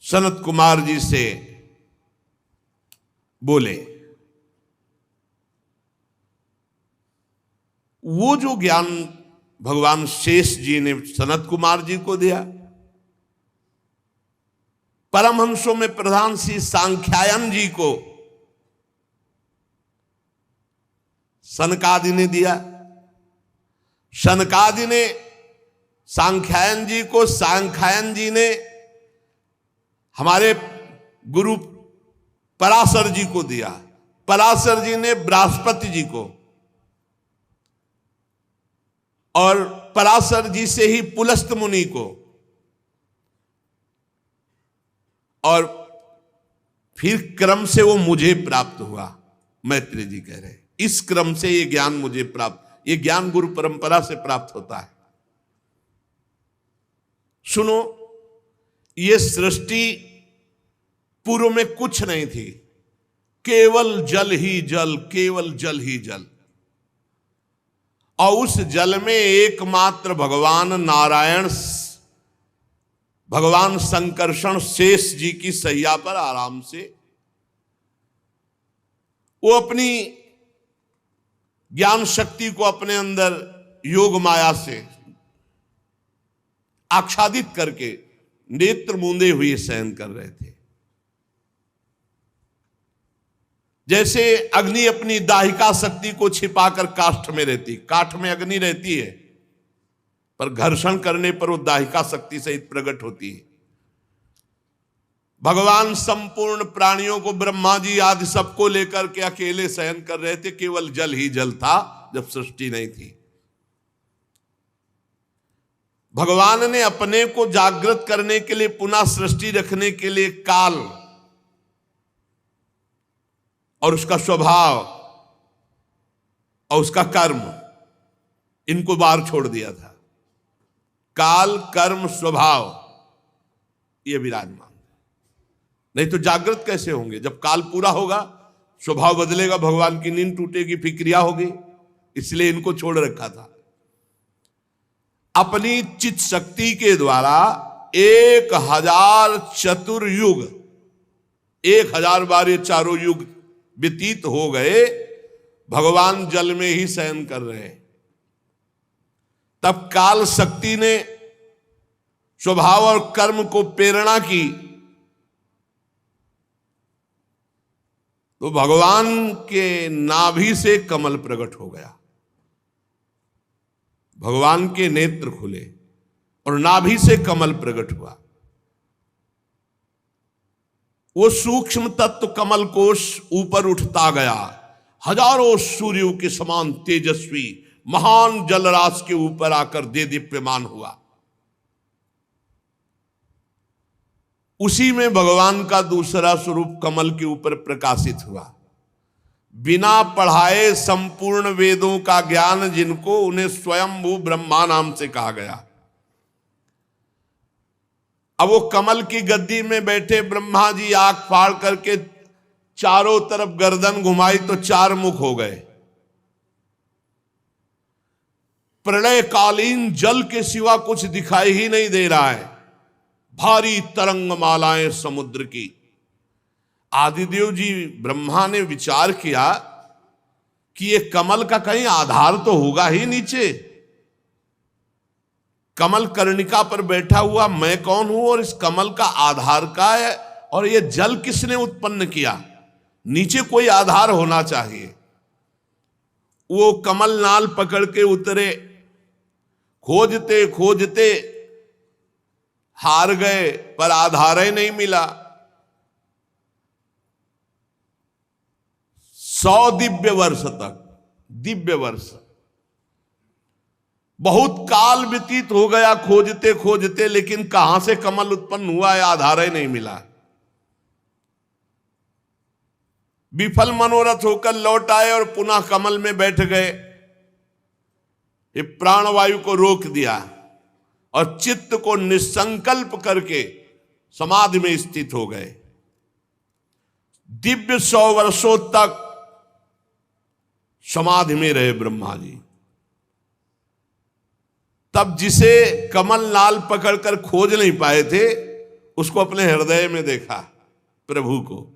सनत कुमार जी से बोले, वो जो ज्ञान भगवान शेष जी ने सनत कुमार जी को दिया, परमहंसों में प्रधान श्री सांख्यायन जी को सनकादि ने दिया। सनकादि ने सांख्यायन जी को, सांख्यायन जी ने हमारे गुरु पराशर जी को दिया, पराशर जी ने बृहस्पति जी को, और पराशर जी से ही पुलस्त मुनि को, और फिर क्रम से वो मुझे प्राप्त हुआ। मैत्रेय जी कह रहे, इस क्रम से ये ज्ञान मुझे प्राप्त, ये ज्ञान गुरु परंपरा से प्राप्त होता है। सुनो, ये सृष्टि पूर्व में कुछ नहीं थी, केवल जल ही जल, केवल जल ही जल, और उस जल में एकमात्र भगवान नारायण, भगवान संकर्षण शेष जी की सैया पर आराम से वो अपनी ज्ञान शक्ति को अपने अंदर योग माया से आच्छादित करके नेत्र मूंदे हुए शयन कर रहे थे। जैसे अग्नि अपनी दाहिका शक्ति को छिपाकर काष्ठ में रहती, काठ में अग्नि रहती है पर घर्षण करने पर वो दाहिका शक्ति सहित प्रकट होती है। भगवान संपूर्ण प्राणियों को, ब्रह्मा जी आदि सबको लेकर के अकेले शयन कर रहे थे, केवल जल ही जल था जब सृष्टि नहीं थी। भगवान ने अपने को जागृत करने के लिए, पुनः सृष्टि रखने के लिए काल और उसका स्वभाव और उसका कर्म, इनको बाहर छोड़ दिया था। काल, कर्म, स्वभाव ये विराजमान, नहीं तो जागृत कैसे होंगे? जब काल पूरा होगा, स्वभाव बदलेगा, भगवान की नींद टूटेगी, फिर क्रिया होगी, इसलिए इनको छोड़ रखा था। अपनी चित शक्ति के द्वारा 1000 चतुर्युग, 1000 बार ये चारों युग व्यतीत हो गए, भगवान जल में ही शयन कर रहे हैं। तब काल शक्ति ने स्वभाव और कर्म को प्रेरणा की, तो भगवान के नाभि से कमल प्रकट हो गया। भगवान के नेत्र खुले और नाभि से कमल प्रकट हुआ। वो सूक्ष्म तत्व कमल कोश ऊपर उठता गया, हजारों सूर्यों के समान तेजस्वी महान जलराशि के ऊपर आकर दे दीप्यमान हुआ। उसी में भगवान का दूसरा स्वरूप कमल के ऊपर प्रकाशित हुआ। बिना पढ़ाए संपूर्ण वेदों का ज्ञान जिनको, उन्हें स्वयंभू ब्रह्मा नाम से कहा गया। अब वो कमल की गद्दी में बैठे ब्रह्मा जी आंख फाड़ करके चारों तरफ गर्दन घुमाई तो 4 मुख हो गए। प्रलयकालीन जल के सिवा कुछ दिखाई ही नहीं दे रहा है, भारी तरंग मालाएं समुद्र की। आदिदेव जी ब्रह्मा ने विचार किया कि ये कमल का कहीं आधार तो होगा ही नीचे। कमल कर्णिका पर बैठा हुआ मैं कौन हूं और इस कमल का आधार का है, और ये जल किसने उत्पन्न किया? नीचे कोई आधार होना चाहिए। वो कमल नाल पकड़ के उतरे, खोजते खोजते हार गए, पर आधार ही नहीं मिला। 100 दिव्य वर्ष तक, दिव्य वर्ष, बहुत काल व्यतीत हो गया खोजते खोजते, लेकिन कहां से कमल उत्पन्न हुआ है आधार ही नहीं मिला। विफल मनोरथ होकर लौट आए और पुनः कमल में बैठ गए। ये प्राणवायु को रोक दिया और चित्त को निसंकल्प करके समाधि में स्थित हो गए। दिव्य 100 वर्षों तक समाधि में रहे ब्रह्मा जी। तब जिसे कमल नाल पकड़कर खोज नहीं पाए थे, उसको अपने हृदय में देखा, प्रभु को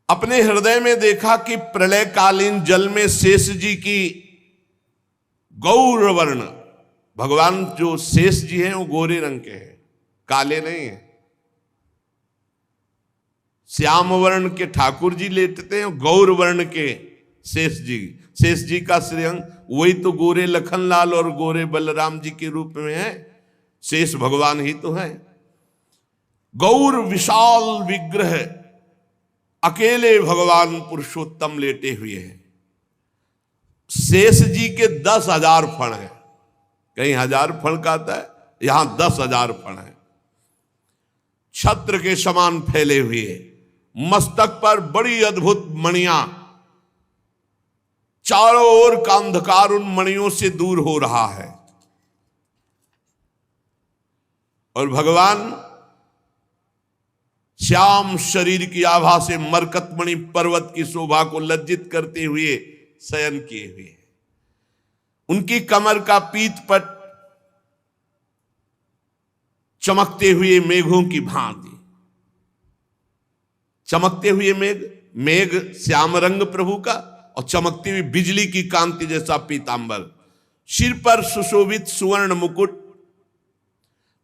अपने हृदय में देखा कि प्रलयकालीन जल में शेष जी की गौर वर्ण, भगवान जो शेष जी हैं वो गोरे रंग के हैं, काले नहीं हैं। श्याम वर्ण के ठाकुर जी लेटते हैं, गौर वर्ण के शेष जी का श्रीअंग वही तो गोरे लखनलाल और गोरे बलराम जी के रूप में है। शेष भगवान ही तो है। गौर विशाल विग्रह, अकेले भगवान पुरुषोत्तम लेटे हुए हैं। शेष जी के 10,000 फण हैं, कहीं 1000 फण का आता है, यहां 10,000 फण है। छत्र के समान फैले हुए, मस्तक पर बड़ी अद्भुत मणियां, चारों ओर का अंधकार उन मणियों से दूर हो रहा है। और भगवान श्याम शरीर की आभा से मरकतमणि पर्वत की शोभा को लज्जित करते हुए शयन किए हुए। उनकी कमर का पीतपट चमकते हुए मेघों की भांति, चमकते हुए मेघ श्याम रंग प्रभु का, और चमकती हुई बिजली की कांति जैसा पीतांबर। सिर पर सुशोभित सुवर्ण मुकुट,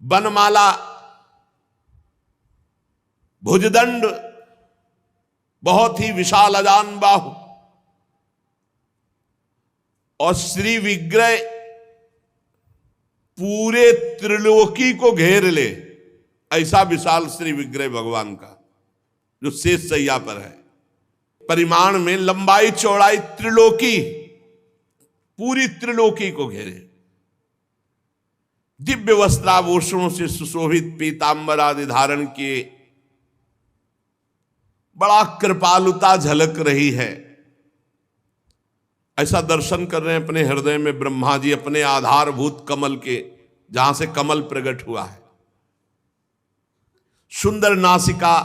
बनमाला, भुजदंड, बहुत ही विशाल अजान बाहु, और श्री विग्रह पूरे त्रिलोकी को घेर ले, ऐसा विशाल श्री विग्रह भगवान का, जो शेष सैया पर है। परिमाण में लंबाई चौड़ाई त्रिलोकी, पूरी त्रिलोकी को घेरे। दिव्य वस्त्राभूषणों से सुशोभित पीतांबर आदि धारण किए, बड़ा कृपालुता झलक रही है। ऐसा दर्शन कर रहे हैं अपने हृदय में ब्रह्मा जी, अपने आधारभूत कमल के, जहां से कमल प्रकट हुआ है। सुंदर नासिका,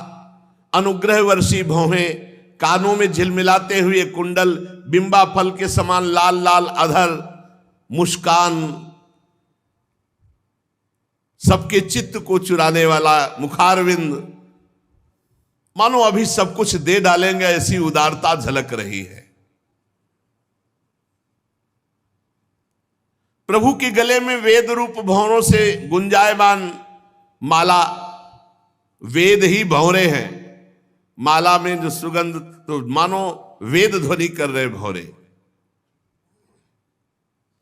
अनुग्रह वर्षी भौहें, कानों में झिलमिलाते हुए कुंडल, बिंबा फल के समान लाल लाल अधर, मुस्कान, सबके चित्त को चुराने वाला मुखारविंद, मानो अभी सब कुछ दे डालेंगे ऐसी उदारता झलक रही है। प्रभु के गले में वेद रूप भंवरों से गुंजायमान माला, वेद ही भंवरे हैं, माला में जो सुगंध, तो मानो वेद ध्वनि कर रहे भंवरे।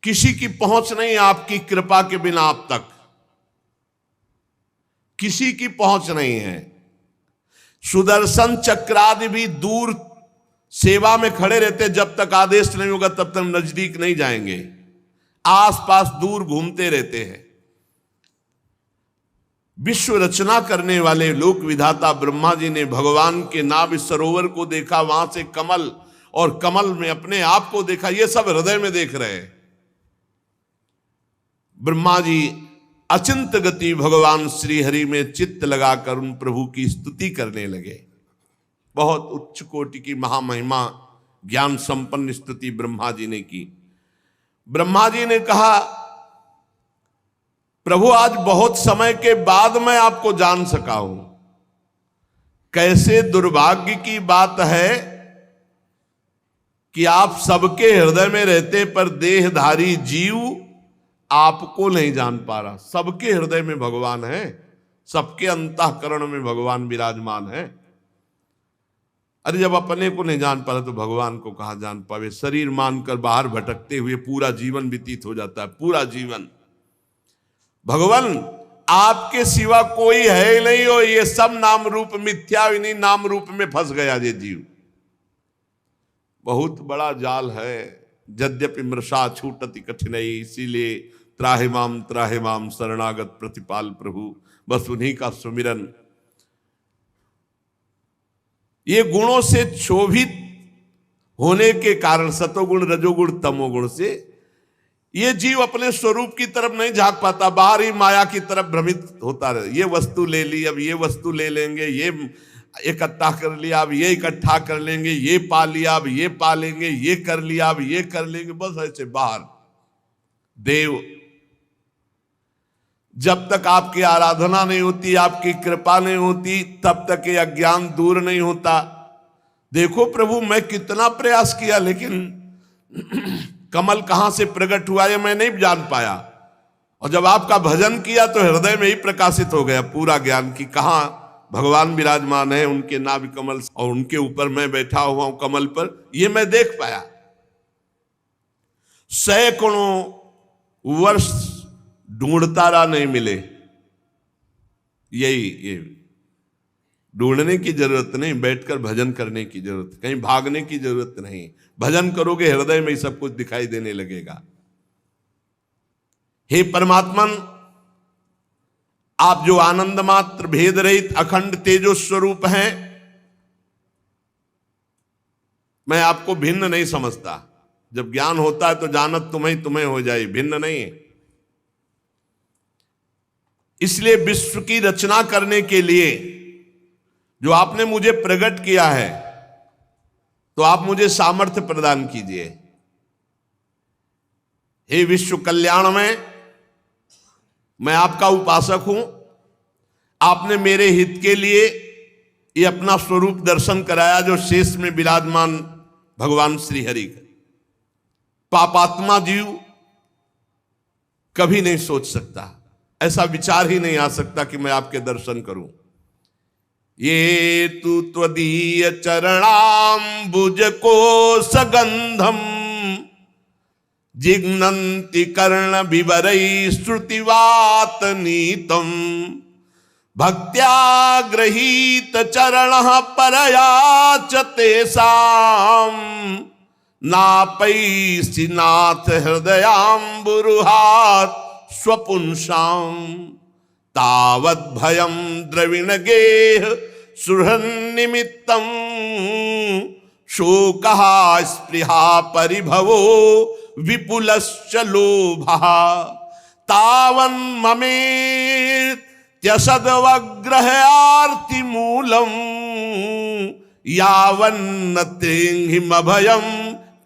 किसी की पहुंच नहीं आपकी कृपा के बिना आप तक, किसी की पहुंच नहीं है। सुदर्शन चक्रादि भी दूर सेवा में खड़े रहते, जब तक आदेश नहीं होगा तब तक नजदीक नहीं जाएंगे, आसपास दूर घूमते रहते हैं। विश्व रचना करने वाले लोक विधाता ब्रह्मा जी ने भगवान के नाभ सरोवर को देखा, वहां से कमल, और कमल में अपने आप को देखा, ये सब हृदय में देख रहे हैं। ब्रह्मा जी अचिंत गति भगवान श्री हरि में चित्त लगाकर उन प्रभु की स्तुति करने लगे। बहुत उच्च कोटि की महामहिमा ज्ञान संपन्न स्तुति ब्रह्मा जी ने की। ब्रह्मा जी ने कहा, प्रभु आज बहुत समय के बाद मैं आपको जान सका हूं। कैसे दुर्भाग्य की बात है कि आप सबके हृदय में रहते पर देहधारी जीव आपको नहीं जान पा रहा। सबके हृदय में भगवान है, सबके अंतःकरण में भगवान विराजमान है। अरे जब अपने को नहीं जान पा रहा तो भगवान को कहां जान पावे। शरीर मानकर बाहर भटकते हुए पूरा जीवन व्यतीत हो जाता है, पूरा जीवन। भगवान आपके सिवा कोई है ही नहीं हो, ये सब नाम रूप मिथ्या, इन्हीं नाम रूप में फंस गया ये जीव। बहुत बड़ा जाल है। यद्यपि मृषा छूटति कठिनाई, इसीलिए त्राहि माम शरणागत प्रतिपाल प्रभु, बस उन्हीं का सुमिरन। ये गुणों से क्षोभित होने के कारण, सतोगुण रजोगुण तमोगुण से, ये जीव अपने स्वरूप की तरफ नहीं झांक पाता, बाहर ही माया की तरफ भ्रमित होता रहे। ये वस्तु ले ली, अब ये वस्तु ले लेंगे, ये इकट्ठा कर लिया, अब ये इकट्ठा कर लेंगे, ये पा लिया, अब ये पा लेंगे, ये कर लिया, अब ये कर लेंगे, बस ऐसे बाहर। देव, जब तक आपकी आराधना नहीं होती, आपकी कृपा नहीं होती, तब तक ये अज्ञान दूर नहीं होता। देखो प्रभु, मैं कितना प्रयास किया, लेकिन कमल कहां से प्रकट हुआ ये मैं नहीं जान पाया। और जब आपका भजन किया तो हृदय में ही प्रकाशित हो गया पूरा ज्ञान कि कहां भगवान विराजमान है, उनके नाभि कमल, और उनके ऊपर मैं बैठा हुआ हूं कमल पर, ये मैं देख पाया। सैकड़ों वर्ष ढूंढता रहा, नहीं मिले। ये ढूंढने की जरूरत नहीं, बैठकर भजन करने की जरूरत, कहीं भागने की जरूरत नहीं। भजन करोगे हृदय में ही सब कुछ दिखाई देने लगेगा। हे परमात्मन, आप जो आनंद मात्र भेद रहित अखंड तेजो स्वरूप हैं, मैं आपको भिन्न नहीं समझता। जब ज्ञान होता है तो जानत तुम्हें हो जाए, भिन्न नहीं। इसलिए विश्व की रचना करने के लिए जो आपने मुझे प्रकट किया है, तो आप मुझे सामर्थ्य प्रदान कीजिए। हे विश्व कल्याण में, मैं आपका उपासक हूं। आपने मेरे हित के लिए ये अपना स्वरूप दर्शन कराया, जो शेष में विराजमान भगवान श्री हरि का। पापात्मा जीव कभी नहीं सोच सकता, ऐसा विचार ही नहीं आ सकता कि मैं आपके दर्शन करूं। ये तु त्वदीय चरणाम्बुज को सगंधम जिघ्नन्ति कर्ण विवरै श्रुतिवात नीतम भक्त्या गृहीत चरणः परया च तेषां नापैसि नाथ हृदयाम्बुरुहात् स्वपुंसां तावद् भयं द्रविणगेह सुहृन्निमित्तं शोकः स्पृहा परिभवो विपुलश्च लोभः तावन्ममेत्यसद्वग्रहार्तिमूलं यावन्न तेहिमभयम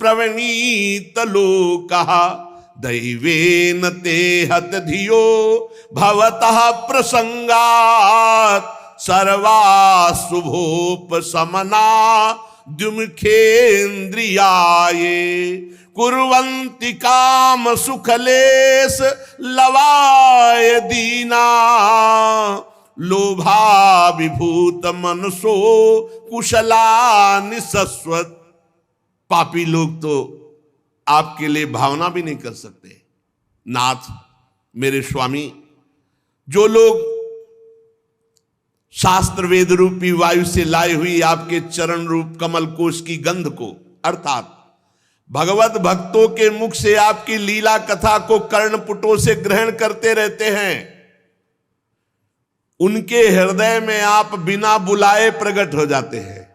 प्रवणीत लोकः दैवेन ते हत धियो भवतः प्रसंगात् सर्वाशुभोपशमना द्युमुखेन्द्रियाये कुर्वन्ति काम सुखलेश लवाय दीना लोभा विभूत मनसो कुशला निशस्वत। पापी लोग तो आपके लिए भावना भी नहीं कर सकते। नाथ मेरे स्वामी, जो लोग शास्त्र वेद रूपी वायु से लाए हुई आपके चरण रूप कमल कोश की गंध को, अर्थात भगवत भक्तों के मुख से आपकी लीला कथा को कर्णपुटों से ग्रहण करते रहते हैं, उनके हृदय में आप बिना बुलाए प्रकट हो जाते हैं।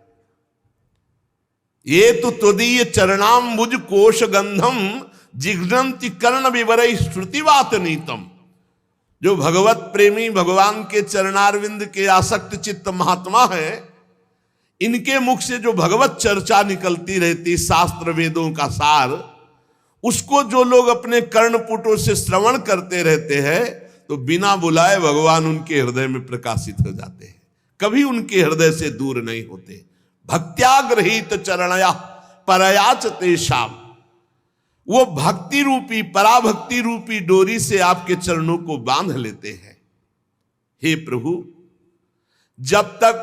ये तो त्वदीय चरणाम्बुज कोश गंधम जिघ्नन्ति कर्ण विवरैः श्रुतिवात नीतम। जो भगवत प्रेमी भगवान के चरणारविंद के आसक्त चित्त महात्मा है, इनके मुख से जो भगवत चर्चा निकलती रहती, शास्त्र वेदों का सार, उसको जो लोग अपने कर्णपुटों से श्रवण करते रहते हैं, तो बिना बुलाए भगवान उनके हृदय में प्रकाशित हो जाते हैं, कभी उनके हृदय से दूर नहीं होते। भक्त्याग्रहित चरणया परयाच तेषाम, वो भक्ति रूपी पराभक्ति रूपी डोरी से आपके चरणों को बांध लेते हैं। हे प्रभु, जब तक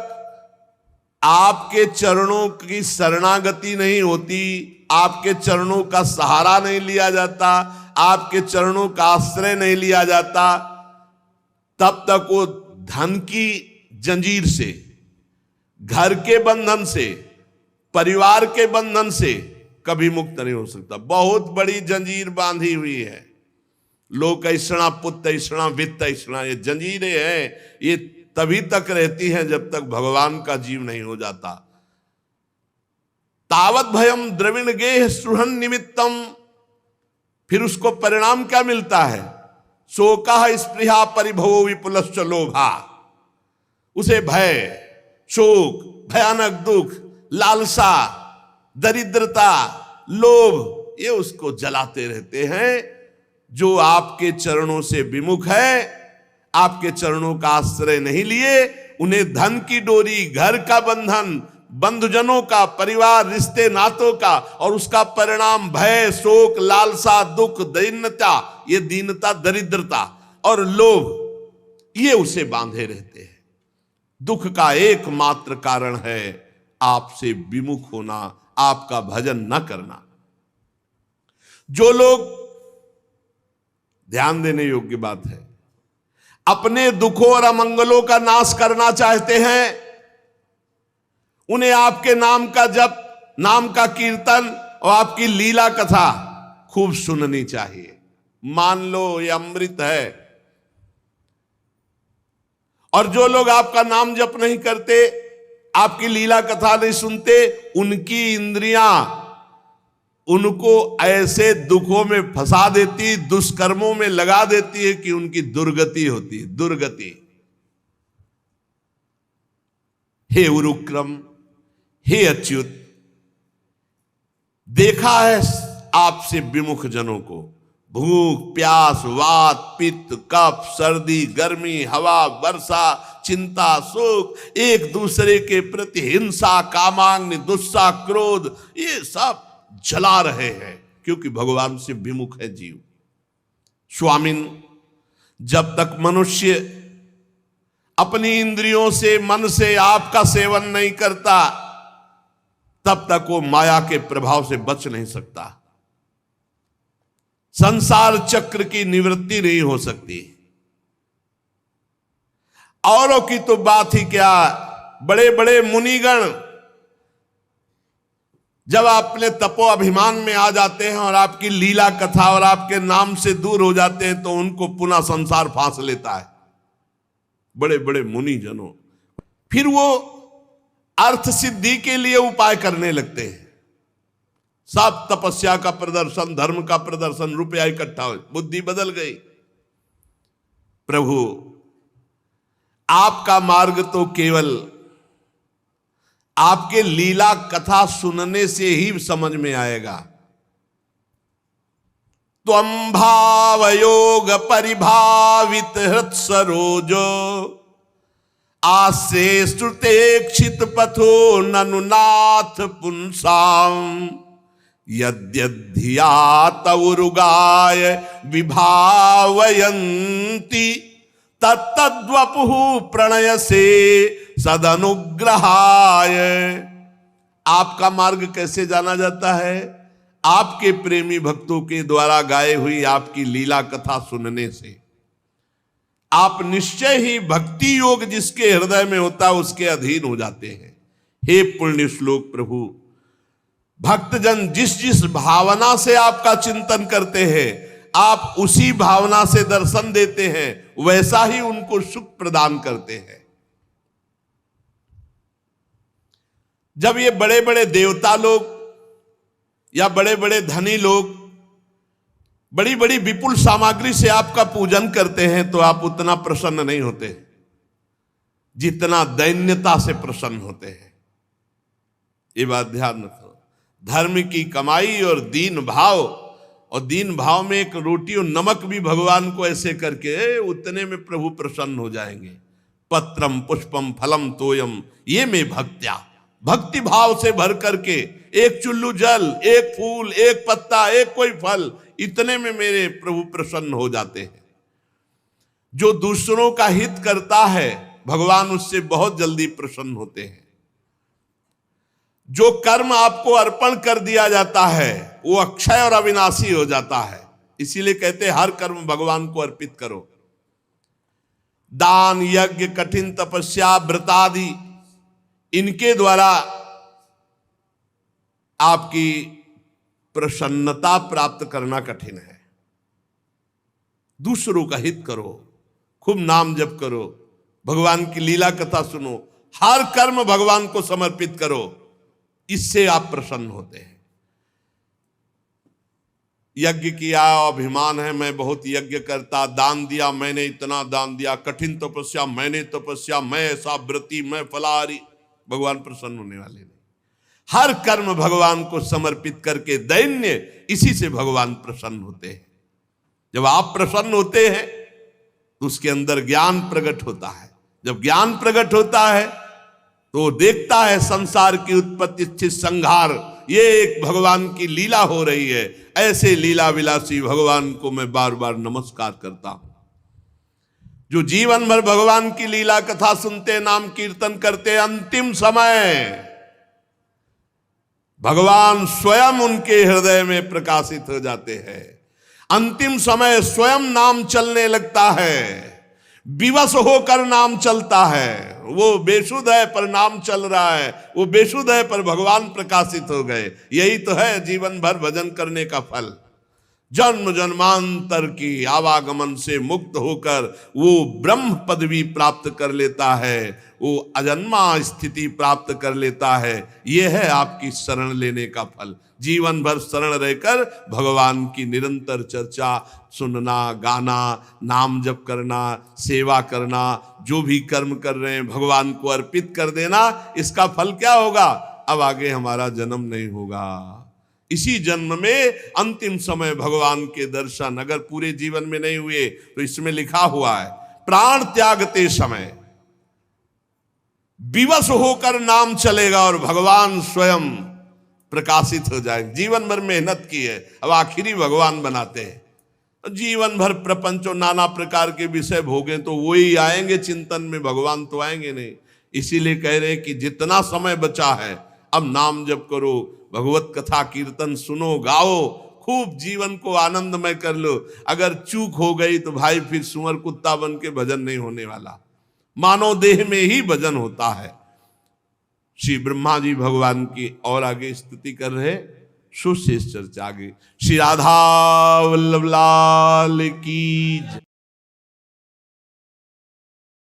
आपके चरणों की शरणागति नहीं होती, आपके चरणों का सहारा नहीं लिया जाता, आपके चरणों का आश्रय नहीं लिया जाता, तब तक वो धन की जंजीर से, घर के बंधन से, परिवार के बंधन से कभी मुक्त नहीं हो सकता। बहुत बड़ी जंजीर बांधी हुई है। लोक ऐषणा पुत्र ऐषणा वित्त ऐषणा, ये जंजीरें हैं, ये तभी तक रहती हैं जब तक भगवान का जीव नहीं हो जाता। तावत भयम द्रविण गेह सुहन निमित्तम, फिर उसको परिणाम क्या मिलता है? शोका स्पृहा परिभवो विपुलश्च लोभा। उसे भय, शोक, भयानक दुख, लालसा, दरिद्रता, लोभ, ये उसको जलाते रहते हैं। जो आपके चरणों से विमुख है, आपके चरणों का आश्रय नहीं लिए, उन्हें धन की डोरी, घर का बंधन, बंधुजनों का, परिवार, रिश्ते नातों का, और उसका परिणाम भय, शोक, लालसा, दुख, दीनता, ये दीनता, दरिद्रता और लोभ, ये उसे बांधे रहते हैं। दुख का एकमात्र कारण है आपसे विमुख होना, आपका भजन न करना। जो लोग, ध्यान देने योग्य बात है, अपने दुखों और अमंगलों का नाश करना चाहते हैं, उन्हें आपके नाम का जप, नाम का कीर्तन और आपकी लीला कथा खूब सुननी चाहिए। मान लो ये अमृत है। और जो लोग आपका नाम जप नहीं करते, आपकी लीला कथा नहीं सुनते, उनकी इंद्रियां उनको ऐसे दुखों में फंसा देती, दुष्कर्मों में लगा देती है कि उनकी दुर्गति होती है। दुर्गति। हे उरुक्रम, हे अच्युत, देखा है आपसे विमुख जनों को, भूख, प्यास, वात, पित्त, कफ, सर्दी, गर्मी, हवा, वर्षा, चिंता, शोक, एक दूसरे के प्रति हिंसा, कामाग्नि, दुस्सा, क्रोध, ये सब जला रहे हैं, क्योंकि भगवान से विमुख है जीव। स्वामिन, जब तक मनुष्य अपनी इंद्रियों से, मन से आपका सेवन नहीं करता, तब तक वो माया के प्रभाव से बच नहीं सकता। संसार चक्र की निवृत्ति नहीं हो सकती। औरों की तो बात ही क्या, बड़े बड़े मुनिगण जब अपने तपो अभिमान में आ जाते हैं और आपकी लीला कथा और आपके नाम से दूर हो जाते हैं, तो उनको पुनः संसार फांस लेता है। बड़े बड़े मुनि जनों, फिर वो अर्थ सिद्धि के लिए उपाय करने लगते हैं। सब तपस्या का प्रदर्शन, धर्म का प्रदर्शन, रुपया इकट्ठा हो, बुद्धि बदल गई। प्रभु, आपका मार्ग तो केवल आपके लीला कथा सुनने से ही समझ में आएगा। त्वं भावयोग परिभावित हृत सरोजो आसे श्रुते क्षित पथो ननुनाथ पुंसाम यद्यधिया तवुरुगाय विभावयन्ति तत्तद्वपुः प्रणय से सदनुग्रहाय। आपका मार्ग कैसे जाना जाता है? आपके प्रेमी भक्तों के द्वारा गाए हुई आपकी लीला कथा सुनने से। आप निश्चय ही भक्ति योग जिसके हृदय में होता है उसके अधीन हो जाते हैं। हे पुण्य श्लोक प्रभु, भक्तजन जिस जिस भावना से आपका चिंतन करते हैं आप उसी भावना से दर्शन देते हैं, वैसा ही उनको सुख प्रदान करते हैं। जब ये बड़े बड़े देवता लोग या बड़े बड़े धनी लोग बड़ी बड़ी विपुल सामग्री से आपका पूजन करते हैं तो आप उतना प्रसन्न नहीं होते जितना दैन्यता से प्रसन्न होते हैं। ये बात ध्यान रखो। धर्म की कमाई और दीन भाव में एक रोटी और नमक भी भगवान को ऐसे करके उतने में प्रभु प्रसन्न हो जाएंगे। पत्रम पुष्पम फलम तोयम ये में भक्त्या, भक्ति भाव से भर करके एक चुल्लू जल, एक फूल, एक पत्ता, एक कोई फल, इतने में मेरे प्रभु प्रसन्न हो जाते हैं। जो दूसरों का हित करता है भगवान उससे बहुत जल्दी प्रसन्न होते हैं। जो कर्म आपको अर्पण कर दिया जाता है वो अक्षय और अविनाशी हो जाता है। इसीलिए कहते हैं हर कर्म भगवान को अर्पित करो। दान, यज्ञ, कठिन तपस्या, व्रतादि, इनके द्वारा आपकी प्रसन्नता प्राप्त करना कठिन है। दूसरों का हित करो, खूब नाम जप करो, भगवान की लीला कथा सुनो, हर कर्म भगवान को समर्पित करो, इससे आप प्रसन्न होते हैं। यज्ञ किया, अभिमान है मैं बहुत यज्ञ करता, दान दिया मैंने इतना दान दिया, कठिन तपस्या मैंने तपस्या, मैं ऐसा व्रती, मैं फलाहारी, भगवान प्रसन्न होने वाले नहीं। हर कर्म भगवान को समर्पित करके दैन्य, इसी से भगवान प्रसन्न होते हैं। जब आप प्रसन्न होते हैं तो उसके अंदर ज्ञान प्रकट होता है। जब ज्ञान प्रकट होता है तो देखता है संसार की उत्पत्ति स्थिति संहार, ये एक भगवान की लीला हो रही है। ऐसे लीला विलासी भगवान को मैं बार बार नमस्कार करता हूं। जो जीवन भर भगवान की लीला कथा सुनते, नाम कीर्तन करते, अंतिम समय भगवान स्वयं उनके हृदय में प्रकाशित हो जाते हैं। अंतिम समय स्वयं नाम चलने लगता है, विवश होकर नाम चलता है। वो बेसुध है पर नाम चल रहा है, वो बेसुध है पर भगवान प्रकाशित हो गए। यही तो है जीवन भर भजन करने का फल। जन्म जन्मांतर की आवागमन से मुक्त होकर वो ब्रह्म पदवी प्राप्त कर लेता है, वो अजन्मा स्थिति प्राप्त कर लेता है। ये है आपकी शरण लेने का फल। जीवन भर शरण रहकर भगवान की निरंतर चर्चा सुनना, गाना, नाम जप करना, सेवा करना, जो भी कर्म कर रहे हैं भगवान को अर्पित कर देना। इसका फल क्या होगा? अब आगे हमारा जन्म नहीं होगा। इसी जन्म में अंतिम समय भगवान के दर्शन अगर पूरे जीवन में नहीं हुए तो इसमें लिखा हुआ है प्राण त्यागते समय विवश होकर नाम चलेगा और भगवान स्वयं प्रकाशित हो जाए। जीवन भर मेहनत की है, अब आखिरी भगवान बनाते हैं। जीवन भर प्रपंच और नाना प्रकार के विषय भोगे तो वही आएंगे चिंतन में, भगवान तो आएंगे नहीं। इसीलिए कह रहे हैं कि जितना समय बचा है अब नाम जप करो, भगवत कथा कीर्तन सुनो, गाओ, खूब जीवन को आनंदमय कर लो। अगर चूक हो गई तो भाई फिर सुअर कुत्ता बन के भजन नहीं होने वाला, मानव देह में ही भजन होता है। श्री ब्रह्मा जी भगवान की और आगे स्तुति कर रहे, सुशेष चर्चा आगे। श्री राधा वल्लभ लाल की।